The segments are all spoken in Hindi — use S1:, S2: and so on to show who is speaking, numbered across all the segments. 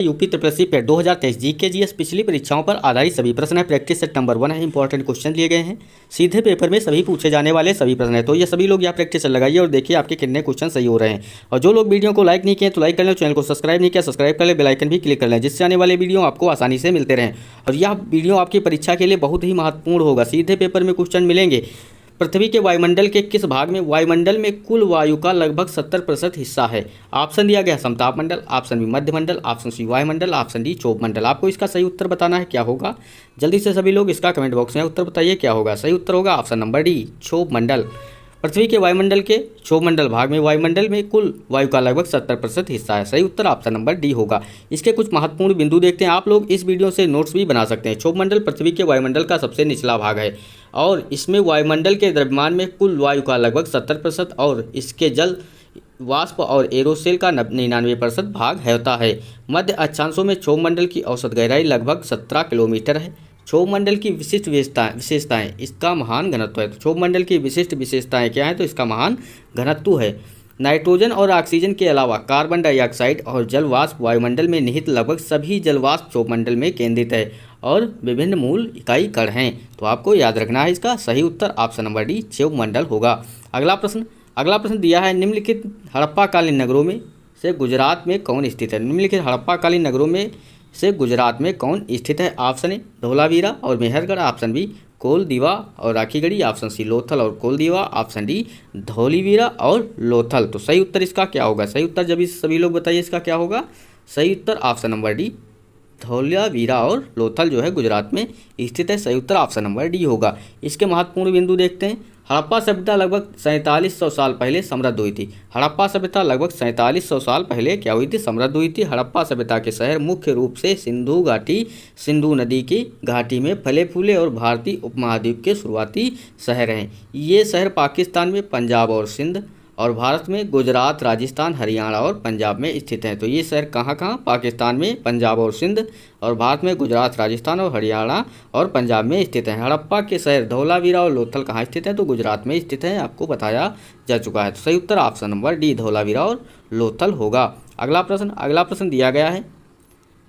S1: यूपी ट्रिपल पेट 2023 जीके जीएस पिछली परीक्षाओं पर आधारित सभी प्रश्न है। प्रैक्टिस सेट नंबर 1 है। इंपॉर्टेंट क्वेश्चन लिए गए हैं, सीधे पेपर में सभी पूछे जाने वाले सभी प्रश्न है। तो ये सभी लोग यहाँ प्रैक्टिस लगाइए और देखिए आपके कितने क्वेश्चन सही हो रहे हैं। और जो लोग वीडियो को लाइक नहीं किए तो लाइक कर लें, चैनल को सब्सक्राइब नहीं किया सब्सक्राइब कर लें, बेल आइकन भी क्लिक कर लें, जिससे आने वाले वीडियो आपको आसानी से मिलते रहें। और यह वीडियो आपकी परीक्षा के लिए बहुत ही महत्वपूर्ण होगा। सीधे पेपर में क्वेश्चन मिलेंगे। पृथ्वी के वायुमंडल के किस भाग में वायुमंडल में कुल वायु का लगभग 70% हिस्सा है? ऑप्शन दिया गया समताप मंडल, ऑप्शन बी मध्यमंडल, ऑप्शन सी वायुमंडल, ऑप्शन डी क्षोभ मंडल। आपको इसका सही उत्तर बताना है। क्या होगा? जल्दी से सभी लोग इसका कमेंट बॉक्स में उत्तर बताइए क्या होगा। सही उत्तर होगा ऑप्शन नंबर डी क्षोभ मंडल। पृथ्वी के वायुमंडल के क्षोभ मंडल भाग में वायुमंडल में कुल वायु का लगभग 70% हिस्सा है। सही उत्तर ऑप्शन नंबर डी होगा। इसके कुछ महत्वपूर्ण बिंदु देखते हैं। आप लोग इस वीडियो से नोट्स भी बना सकते हैं। क्षोभ मंडल पृथ्वी के वायुमंडल का सबसे निचला भाग है और इसमें वायुमंडल के द्रव्यमान में कुल वायु का लगभग 70% और इसके जल वाष्प और एरोसेल का 99% भाग होता है। मध्य अक्षांशों में क्षोभ मंडल की औसत गहराई लगभग 17 किलोमीटर है। क्षोभ मंडल की विशिष्ट विशेषताएं इसका महान घनत्व है। तो क्षोभ मंडल की विशिष्ट विशेषताएं क्या है? तो इसका महान घनत्व है। नाइट्रोजन और ऑक्सीजन के अलावा कार्बन डाइऑक्साइड और जल वाष्प वायुमंडल में निहित लगभग सभी जल वाष्प क्षोभ मंडल में केंद्रित है और विभिन्न मूल इकाई कण हैं। तो आपको याद रखना है। इसका सही उत्तर ऑप्शन नंबर डी क्षोभ मंडल होगा। अगला प्रश्न दिया है, निम्नलिखित हड़प्पाकालीन नगरों में से गुजरात में कौन स्थित है? निम्नलिखित हड़प्पाकालीन नगरों में से गुजरात में कौन स्थित है? ऑप्शन ए धोलावीरा और मेहरगढ़, ऑप्शन बी कोलदीवा और राखीगढ़ी, ऑप्शन सी लोथल और कोलदीवा, ऑप्शन डी धौलीवीरा और लोथल। तो सही उत्तर इसका क्या होगा? सही उत्तर जब इस सभी लोग बताइए इसका क्या होगा। सही उत्तर ऑप्शन नंबर डी धौलावीरा और लोथल जो है गुजरात में स्थित है। सही उत्तर ऑप्शन नंबर डी होगा। इसके महत्वपूर्ण बिंदु देखते हैं। हड़प्पा सभ्यता लगभग 4700 साल पहले समृद्ध हुई थी। हड़प्पा सभ्यता लगभग 4700 साल पहले क्या हुई थी? समृद्ध हुई थी। हड़प्पा सभ्यता के शहर मुख्य रूप से सिंधु नदी की घाटी में फले फूले और भारतीय उपमहाद्वीप के शुरुआती शहर हैं। ये शहर पाकिस्तान में पंजाब और सिंध और भारत में गुजरात, राजस्थान, हरियाणा और पंजाब में स्थित हैं। तो ये शहर कहाँ? पाकिस्तान में, पंजाब और सिंध और भारत में गुजरात, राजस्थान और हरियाणा और पंजाब में स्थित हैं। हड़प्पा के शहर धौलावीरा और लोथल कहाँ स्थित हैं? तो गुजरात में स्थित है। आपको बताया जा चुका है। तो सही उत्तर ऑप्शन नंबर डी धौलावीरा और लोथल होगा। अगला प्रश्न दिया गया है,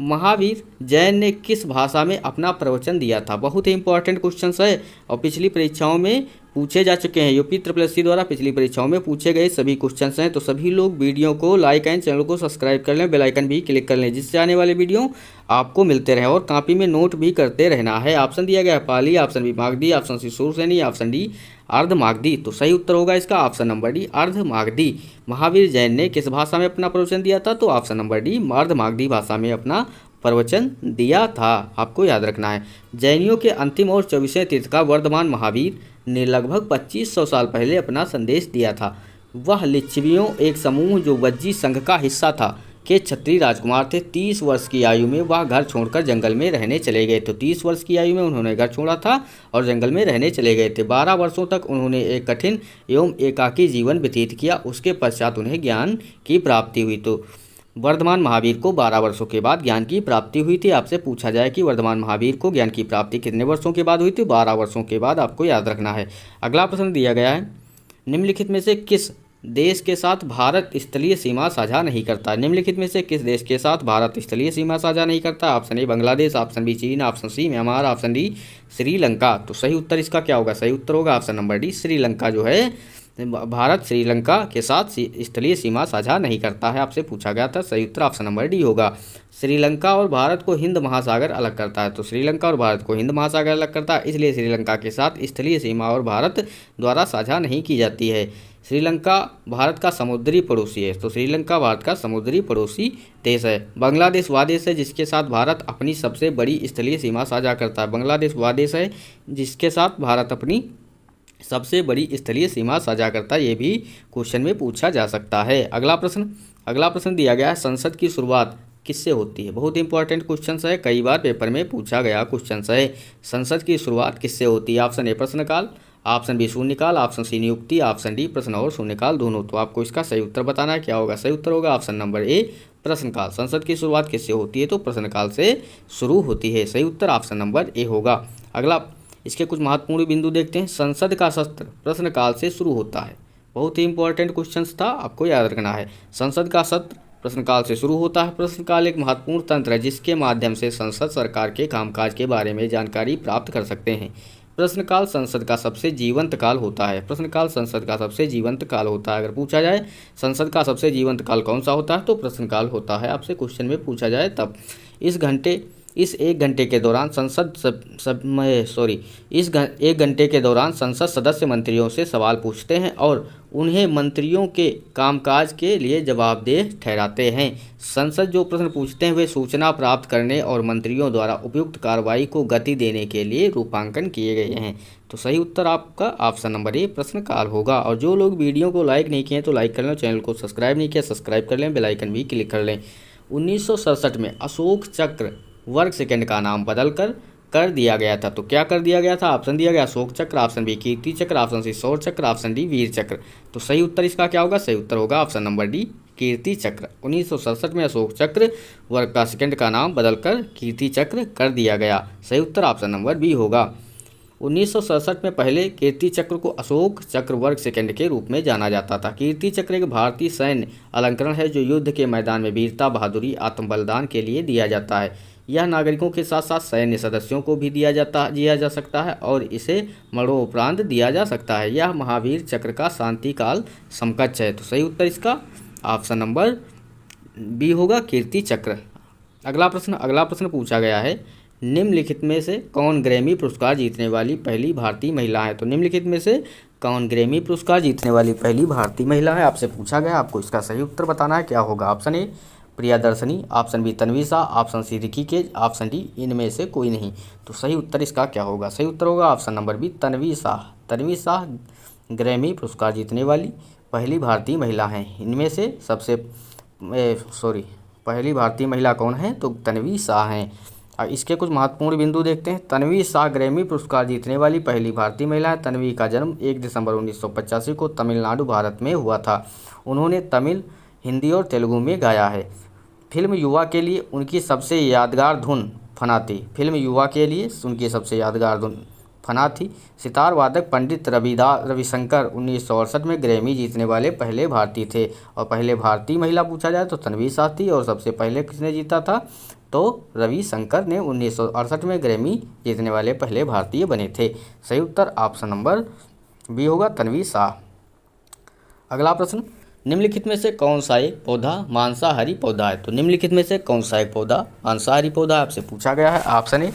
S1: महावीर जैन ने किस भाषा में अपना प्रवचन दिया था? बहुत ही इंपॉर्टेंट क्वेश्चन है और पिछली परीक्षाओं में पूछे जा चुके हैं। यूपी ट्रिपल एससी द्वारा पिछली परीक्षाओं में पूछे गए सभी क्वेश्चंस हैं। तो सभी लोग वीडियो को लाइक एंड चैनल को सब्सक्राइब कर लें, बेल आइकन भी क्लिक कर लें, जिससे आने वाले वीडियो आपको मिलते रहे। और कॉपी में नोट भी करते रहना है। ऑप्शन दिया गया है Pali, option B Magadhi, option C Sauraseni, option D Ardhamagadhi. तो सही उत्तर होगा इसका option number D Ardhamagadhi. Mahavir Jain ने किस भाषा में अपना प्रवचन दिया था? तो ऑप्शन नंबर डी अर्धमागधी भाषा में अपना प्रवचन दिया था। आपको याद रखना है। जैनियों के अंतिम और 24वें तीर्थंकर वर्धमान महावीर ने लगभग 2500 साल पहले अपना संदेश दिया था। वह लिच्छवियों एक समूह जो वज्जी संघ का हिस्सा था के क्षत्रिय राजकुमार थे। 30 वर्ष की आयु में वह घर छोड़कर जंगल में रहने चले गए। तो 30 वर्ष की आयु में उन्होंने घर छोड़ा था और जंगल में रहने चले गए थे। 12 वर्षों तक उन्होंने एक कठिन एवं एकाकी जीवन व्यतीत किया। उसके पश्चात उन्हें ज्ञान की प्राप्ति हुई। तो वर्धमान महावीर को 12 वर्षों के बाद ज्ञान की प्राप्ति हुई थी। आपसे पूछा जाए कि वर्धमान महावीर को ज्ञान की प्राप्ति कितने वर्षों के बाद हुई थी? 12 वर्षों के बाद। आपको याद रखना है। अगला प्रश्न दिया गया है, निम्नलिखित में से किस देश के साथ भारत स्थलीय सीमा साझा नहीं करता? निम्नलिखित में से किस देश के साथ भारत स्थलीय सीमा साझा नहीं करता? Option A Bangladesh, option B चीन, option C Myanmar, option D Sri Lanka. तो सही उत्तर इसका क्या होगा? सही उत्तर होगा ऑप्शन नंबर डी श्रीलंका जो है। भारत श्रीलंका के साथ स्थलीय सीमा साझा नहीं करता है। आपसे पूछा गया था। सही उत्तर ऑप्शन नंबर डी होगा। श्रीलंका और भारत को हिंद महासागर अलग करता है। तो श्रीलंका और भारत को हिंद महासागर अलग करता है, इसलिए श्रीलंका के साथ स्थलीय सीमा और भारत द्वारा साझा नहीं की जाती है। श्रीलंका भारत का समुद्री पड़ोसी है। तो श्रीलंका भारत का समुद्री पड़ोसी देश है। बांग्लादेश वह देश है जिसके साथ भारत अपनी सबसे बड़ी स्थलीय सीमा साझा करता है। बांग्लादेश वह देश है जिसके साथ भारत अपनी सबसे बड़ी स्थलीय सीमा साझा करता है। ये भी क्वेश्चन में पूछा जा सकता है। अगला प्रश्न दिया गया है, संसद की शुरुआत किससे होती है? बहुत इंपॉर्टेंट क्वेश्चन है, कई बार पेपर में पूछा गया क्वेश्चन है। संसद की शुरुआत किससे होती है? ऑप्शन ए प्रश्नकाल, ऑप्शन बी शून्यकाल, ऑप्शन सी नियुक्ति, ऑप्शन डी प्रश्न और शून्यकाल दोनों। तो आपको इसका सही उत्तर बताना है। क्या होगा? सही उत्तर होगा ऑप्शन नंबर ए प्रश्नकाल। संसद की शुरुआत किससे होती है? तो प्रश्नकाल से शुरू होती है। सही उत्तर ऑप्शन नंबर ए होगा। अगला इसके कुछ महत्वपूर्ण बिंदु देखते हैं। संसद का सत्र प्रश्नकाल से शुरू होता है। बहुत ही इंपॉर्टेंट क्वेश्चन था, आपको याद रखना है। संसद का सत्र प्रश्नकाल से शुरू होता है। प्रश्नकाल एक महत्वपूर्ण तंत्र है जिसके माध्यम से संसद सरकार के कामकाज के बारे में जानकारी प्राप्त कर सकते हैं। प्रश्नकाल संसद का सबसे जीवंत काल होता है। प्रश्नकाल संसद का सबसे जीवंत काल होता है। अगर पूछा जाए संसद का सबसे जीवंत काल कौन सा होता है तो प्रश्नकाल होता है। आपसे क्वेश्चन में पूछा जाए तब इस एक घंटे के दौरान एक घंटे के दौरान संसद सदस्य मंत्रियों से सवाल पूछते हैं और उन्हें मंत्रियों के कामकाज के लिए जवाबदेह ठहराते हैं। संसद जो प्रश्न पूछते हैं वे सूचना प्राप्त करने और मंत्रियों द्वारा उपयुक्त कार्रवाई को गति देने के लिए रूपांकन किए गए हैं। तो सही उत्तर आपका ऑप्शन नंबर ए प्रश्नकाल होगा। और जो लोग वीडियो को लाइक नहीं किए तो लाइक कर लें, चैनल को सब्सक्राइब नहीं किया सब्सक्राइब कर लें, बेल आइकन भी क्लिक कर लें। 1967 में अशोक चक्र वर्ग सेकंड का नाम बदलकर कर दिया गया था। तो क्या कर दिया गया था? ऑप्शन दिया गया अशोक चक्र, ऑप्शन बी कीर्ति चक्र, ऑप्शन सी शौर्य चक्र, ऑप्शन डी वीर चक्र। तो सही उत्तर इसका क्या होगा? सही उत्तर होगा ऑप्शन नंबर डी कीर्ति चक्र। 1967 में अशोक चक्र वर्ग का सेकंड का नाम बदलकर कीर्ति चक्र कर दिया गया। सही उत्तर ऑप्शन नंबर बी होगा। 1967 में पहले कीर्ति चक्र को अशोक चक्र वर्ग सेकंड के रूप में जाना जाता था। कीर्ति चक्र एक भारतीय सैन्य अलंकरण है जो युद्ध के मैदान में वीरता, बहादुरी, आत्म बलिदान के लिए दिया जाता है। यह नागरिकों के साथ साथ सैन्य सदस्यों को भी दिया जा सकता है और इसे मरणोपरांत दिया जा सकता है। यह महावीर चक्र का शांति काल समकक्ष है। तो सही उत्तर इसका ऑप्शन नंबर बी होगा कीर्ति चक्र। अगला प्रश्न पूछा गया है, निम्नलिखित में से कौन ग्रैमी पुरस्कार जीतने वाली पहली भारतीय महिला है? तो निम्नलिखित में से कौन ग्रैमी पुरस्कार जीतने वाली पहली भारतीय महिला है? आपसे पूछा गया, आपको इसका सही उत्तर बताना है। क्या होगा? Option A Priyadarshini, option B Tanvi Shah, option C Rishikesh, option D इनमें से कोई नहीं। तो सही उत्तर इसका क्या होगा? सही उत्तर होगा option number B Tanvi Shah. Tanvi Shah Grammy पुरस्कार जीतने वाली पहली भारतीय महिला हैं। इनमें से पहली भारतीय महिला कौन है? तो तन्वी शाह हैं। अब इसके कुछ महत्वपूर्ण बिंदु देखते हैं। तन्वी शाह ग्रैमी पुरस्कार जीतने वाली पहली भारतीय महिला है। तन्वी का जन्म 1 दिसंबर 1985 को तमिलनाडु, भारत में हुआ था। उन्होंने तमिल, हिंदी और तेलुगु में गाया है। फिल्म युवा के लिए उनकी सबसे यादगार धुन फना थी। फना थी। सितार वादक पंडित रविशंकर 1968 में ग्रैमी जीतने वाले पहले भारतीय थे। और पहले भारतीय महिला पूछा जाए तो तन्वी शाह थी। और सबसे पहले किसने जीता था? तो रविशंकर ने 1968 में ग्रैमी जीतने वाले पहले भारतीय बने थे। सही उत्तर ऑप्शन नंबर बी होगा तन्वी शाह। अगला प्रश्न, निम्नलिखित में से कौन सा एक पौधा मांसाहारी पौधा है? तो निम्नलिखित में से कौन सा एक पौधा मांसाहारी पौधा है? आपसे पूछा गया है। Option A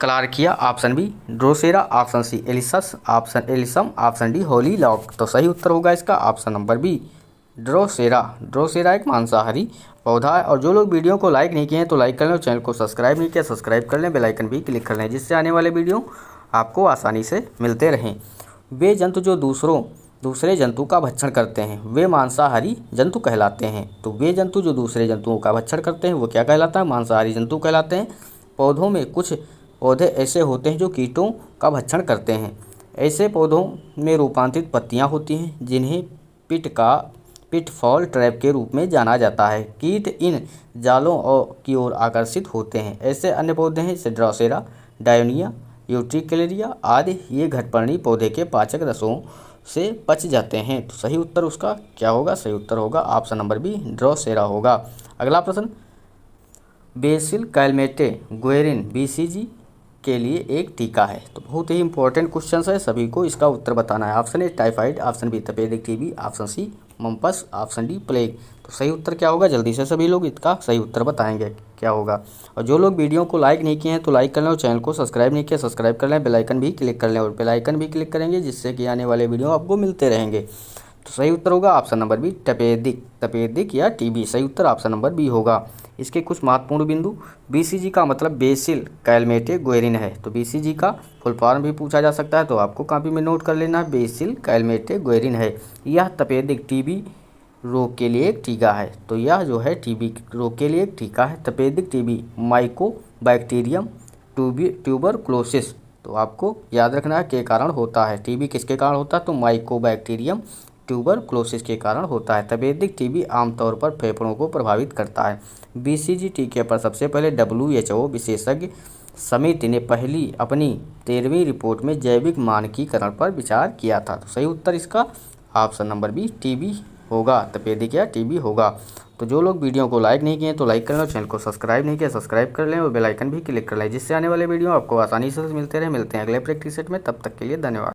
S1: Clarkia, option B Drosera, option C Alyssus, option Alyssum, option D hollyhock. तो सही उत्तर होगा इसका ऑप्शन नंबर बी ड्रोसेरा एक मांसाहारी पौधा है। और जो लोग वीडियो को लाइक नहीं किए हैं तो लाइक कर लें और चैनल को सब्सक्राइब नहीं किया सब्सक्राइब कर लें, बेल आइकन भी क्लिक कर लें जिससे आने वाले वीडियो आपको आसानी से मिलते रहें। वे जंतु जो दूसरे जंतु का भक्षण करते हैं वे मांसाहारी जंतु कहलाते हैं। तो वे जंतु जो दूसरे जंतुओं का भक्षण करते हैं वो क्या कहलाता है? मांसाहारी जंतु कहलाते हैं। पौधों में कुछ पौधे ऐसे होते हैं जो कीटों का भक्षण करते हैं। ऐसे पौधों में रूपांतरित पत्तियां होती हैं जिन्हें पिटफॉल ट्रैप के रूप में जाना जाता है। कीट इन जालों की ओर आकर्षित होते हैं। ऐसे अन्य पौधे हैं जैसे ड्रोसेरा, डायोनिया, यूट्रिकुलेरिया आदि। ये घटपर्णी पौधे के पाचक रसों से पच जाते हैं। तो सही उत्तर उसका क्या होगा? सही उत्तर होगा ऑप्शन नंबर बी ड्रोसेरा होगा। अगला प्रश्न, बेसिल कैलमेटे गुएरिन BCG के लिए एक टीका है। तो बहुत ही इंपॉर्टेंट क्वेश्चन है, सभी को इसका उत्तर बताना है। Option A typhoid, option B तपेदिक TB, option C mumps, option D plague. तो सही उत्तर क्या होगा? जल्दी से सभी लोग इसका सही उत्तर बताएंगे क्या होगा। और जो लोग वीडियो को लाइक नहीं किए हैं तो लाइक कर लें और चैनल को सब्सक्राइब नहीं किया सब्सक्राइब कर लें, बेल आइकन भी क्लिक कर लें। और बेल आइकन भी क्लिक करेंगे जिससे कि आने वाले वीडियो आपको मिलते रहेंगे। तो सही उत्तर होगा ऑप्शन नंबर बी तपेदिक या TB। सही उत्तर ऑप्शन नंबर बी होगा। इसके कुछ महत्वपूर्ण बिंदु, BCG का मतलब बेसिल कैलमेटे गुएरिन है। तो BCG का फुल फॉर्म भी पूछा जा सकता है तो आपको कॉपी में नोट कर लेना, बेसिल कैलमेटे गुएरिन है। यह तपेदिक TB रोग के लिए एक टीका है। तो यह जो है TB रोग के लिए एक टीका है। तपेदिक TB माइकोबैक्टीरियम ट्यूबरक्लोसिस, तो आपको याद रखना है के कारण होता है। TB किसके कारण होता है? तो माइकोबैक्टीरियम ट्यूबरक्लोसिस के कारण होता है। तपेदिक TB आमतौर पर फेफड़ों को प्रभावित करता है। BCG टीके पर सबसे पहले WHO विशेषज्ञ समिति ने अपनी 13वीं रिपोर्ट में जैविक मानकीकरण पर विचार किया था। तो सही उत्तर इसका ऑप्शन नंबर बी TB होगा, तपेदिक या TB होगा। तो जो लोग वीडियो को लाइक नहीं किए तो लाइक कर लें, चैनल को सब्सक्राइब नहीं किया सब्सक्राइब कर लें और बेल आइकन भी क्लिक कर लें, जिससे आने वाले वीडियो आपको आसानी से मिलते हैं अगले प्रैक्टिस सेट में। तब तक के लिए धन्यवाद।